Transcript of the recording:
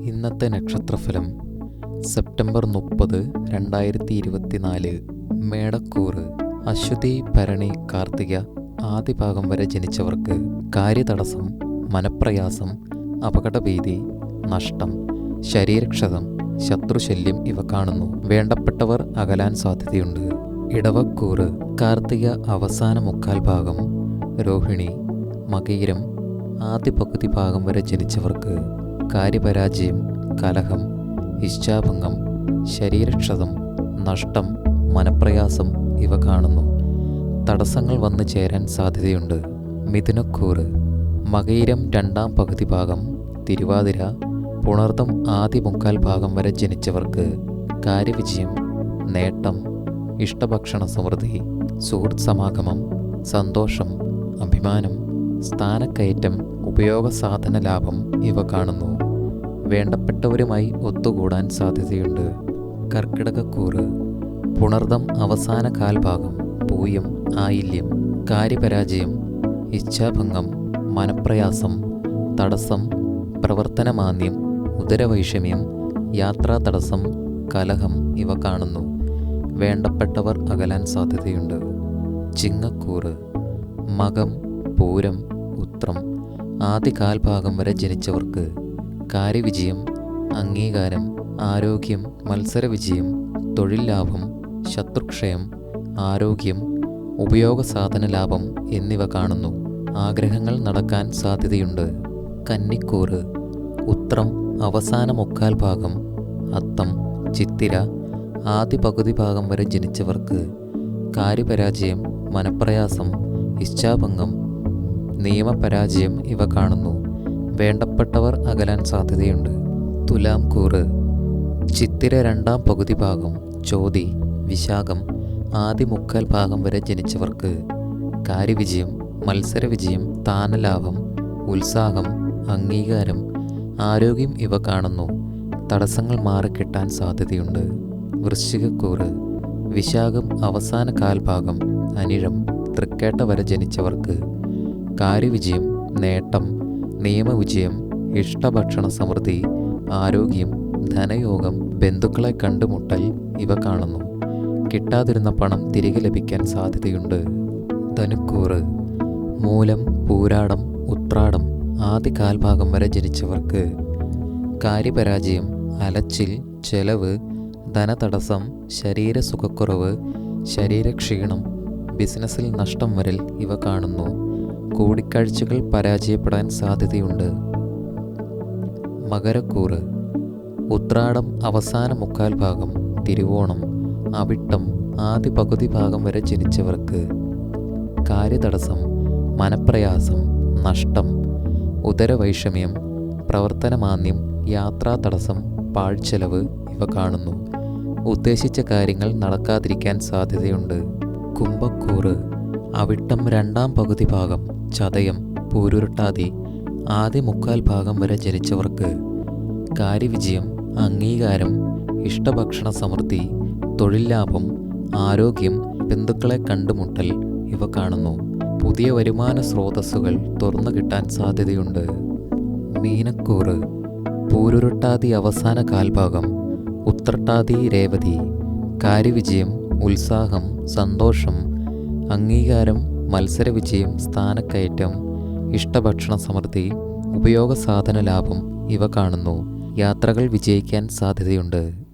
ഇന്നത്തെ നക്ഷത്രഫലം സെപ്റ്റംബർ 30, 2024. മേടക്കൂറ്. അശ്വതി, ഭരണി, കാർത്തിക ആദ്യ ഭാഗം വരെ ജനിച്ചവർക്ക് കാര്യതടസ്സം, മനപ്രയാസം, അപകടഭീതി, നഷ്ടം, ശരീരക്ഷതം, ശത്രുശല്യം ഇവ കാണുന്നു. വേണ്ടപ്പെട്ടവർ അകലാൻ സാധ്യതയുണ്ട്. ഇടവക്കൂറ്. കാർത്തിക അവസാന മുക്കാൽ ഭാഗം, രോഹിണി, മകയിരം ആദ്യ പകുതി ഭാഗം വരെ ജനിച്ചവർക്ക് കാര്യപരാജയം, കലഹം, ഇച്ഛാഭംഗം, ശരീരക്ഷതം, നഷ്ടം, മനപ്രയാസം ഇവ കാണുന്നു. തടസ്സങ്ങൾ വന്നു ചേരാൻ സാധ്യതയുണ്ട്. മിഥുനക്കൂറ്. മകയിരം രണ്ടാം പകുതി ഭാഗം, തിരുവാതിര, പുണർദം ആദ്യ മുക്കാൽ ഭാഗം വരെ ജനിച്ചവർക്ക് കാര്യവിജയം, നേട്ടം, ഇഷ്ടഭക്ഷണ സമൃദ്ധി, സുഹൃത്ത് സമാഗമം, സന്തോഷം, അഭിമാനം, സ്ഥാനക്കയറ്റം, ഉപയോഗസാധന ലാഭം ഇവ കാണുന്നു. വേണ്ടപ്പെട്ടവരുമായി ഒത്തുകൂടാൻ സാധ്യതയുണ്ട്. കർക്കിടകക്കൂറ്. പുണർദം അവസാന കാൽഭാഗം, പൂയം, ആയില്യം, കാര്യപരാജയം, ഇച്ഛാഭംഗം, മനപ്രയാസം, തടസ്സം, പ്രവർത്തനമാന്ദ്യം, ഉദരവൈഷമ്യം, യാത്രാ തടസ്സം, കലഹം ഇവ കാണുന്നു. വേണ്ടപ്പെട്ടവർ അകലാൻ സാധ്യതയുണ്ട്. ചിങ്ങക്കൂറ്. മകം, പൂരം, ഉത്രം ആദ്യ കാൽഭാഗം വരെ ജനിച്ചവർക്ക് കാര്യവിജയം, അംഗീകാരം, ആരോഗ്യം, മത്സരവിജയം, തൊഴിൽ ലാഭം, ശത്രുക്ഷയം, ആരോഗ്യം, ഉപയോഗസാധന ലാഭം എന്നിവ കാണുന്നു. ആഗ്രഹങ്ങൾ നടക്കാൻ സാധ്യതയുണ്ട്. കന്നിക്കൂറ്. ഉത്രം അവസാന മുക്കാൽ ഭാഗം, അത്തം, ചിത്തിര ആദ്യ പകുതി ഭാഗം വരെ ജനിച്ചവർക്ക് കാര്യപരാജയം, മനപ്രയാസം, ഇച്ഛാഭംഗം, നിയമപരാജയം ഇവ കാണുന്നു. വേണ്ടപ്പെട്ടവർ അകലാൻ സാധ്യതയുണ്ട്. തുലാം കൂറ്. ചിത്തിര രണ്ടാം പകുതി ഭാഗം, ചോതി, വിശാഖം ആദ്യ മുക്കാൽ ഭാഗം വരെ ജനിച്ചവർക്ക് കാര്യവിജയം, മത്സരവിജയം, സ്ഥാനലാഭം, ഉത്സാഹം, അംഗീകാരം, ആരോഗ്യം ഇവ കാണുന്നു. തടസ്സങ്ങൾ മാറിക്കിട്ടാൻ സാധ്യതയുണ്ട്. വൃശ്ചികക്കൂറ്. വിശാഖം അവസാന കാൽഭാഗം, അനിഴം, തൃക്കേട്ട വരെ ജനിച്ചവർക്ക് കാര്യവിജയം, നേട്ടം, നിയമവിജയം, ഇഷ്ടഭക്ഷണ സമൃദ്ധി, ആരോഗ്യം, ധനയോഗം, ബന്ധുക്കളെ കണ്ടുമുട്ടൽ ഇവ കാണുന്നു. കിട്ടാതിരുന്ന പണം തിരികെ ലഭിക്കാൻ സാധ്യതയുണ്ട്. ധനുക്കൂറ്. മൂലം, പൂരാടം, ഉത്രാടം ആദ്യ കാൽഭാഗം വരെ ജനിച്ചവർക്ക് കാര്യപരാജയം, അലച്ചിൽ, ചെലവ്, ധനതടസ്സം, ശരീരസുഖക്കുറവ്, ശരീരക്ഷീണം, ബിസിനസ്സിൽ നഷ്ടം വരൽ ഇവ കാണുന്നു. കൂടിക്കാഴ്ചകൾ പരാജയപ്പെടാൻ സാധ്യതയുണ്ട്. മകരക്കൂറ്. ഉത്രാടം അവസാന മുക്കാൽ ഭാഗം, തിരുവോണം, അവിട്ടം ആദ്യ പകുതി ഭാഗം വരെ ജനിച്ചവർക്ക് കാര്യതടസ്സം, മനപ്രയാസം, നഷ്ടം, ഉദരവൈഷമ്യം, പ്രവർത്തനമാന്ദ്യം, യാത്രാ തടസ്സം, പാഴ്ചെലവ് ഇവ കാണുന്നു. ഉദ്ദേശിച്ച കാര്യങ്ങൾ നടക്കാതിരിക്കാൻ സാധ്യതയുണ്ട്. കുംഭക്കൂറ്. അവിട്ടം രണ്ടാം പകുതി ഭാഗം, ചതയം, പൂരുരുട്ടാതി ആദ്യ മുക്കാൽ ഭാഗം വരെ ജനിച്ചവർക്ക് കാര്യവിജയം, അംഗീകാരം, ഇഷ്ടഭക്ഷണ സമൃദ്ധി, തൊഴിൽ ലാഭം, ആരോഗ്യം, ബന്ധുക്കളെ കണ്ടുമുട്ടൽ ഇവ കാണുന്നു. പുതിയ വരുമാന സ്രോതസ്സുകൾ തുറന്നു കിട്ടാൻ സാധ്യതയുണ്ട്. മീനക്കൂറ്. പൂരുരുട്ടാതി അവസാന കാൽഭാഗം, ഉത്രട്ടാതി, രേവതി കാര്യവിജയം, ഉത്സാഹം, സന്തോഷം, അംഗീകാരം, മത്സരവിജയം, സ്ഥാനക്കയറ്റം, ഇഷ്ടഭക്ഷണ സമൃദ്ധി, ഉപയോഗസാധന ലാഭം ഇവ കാണുന്നു. യാത്രകൾ വിജയിക്കാൻ സാധ്യതയുണ്ട്.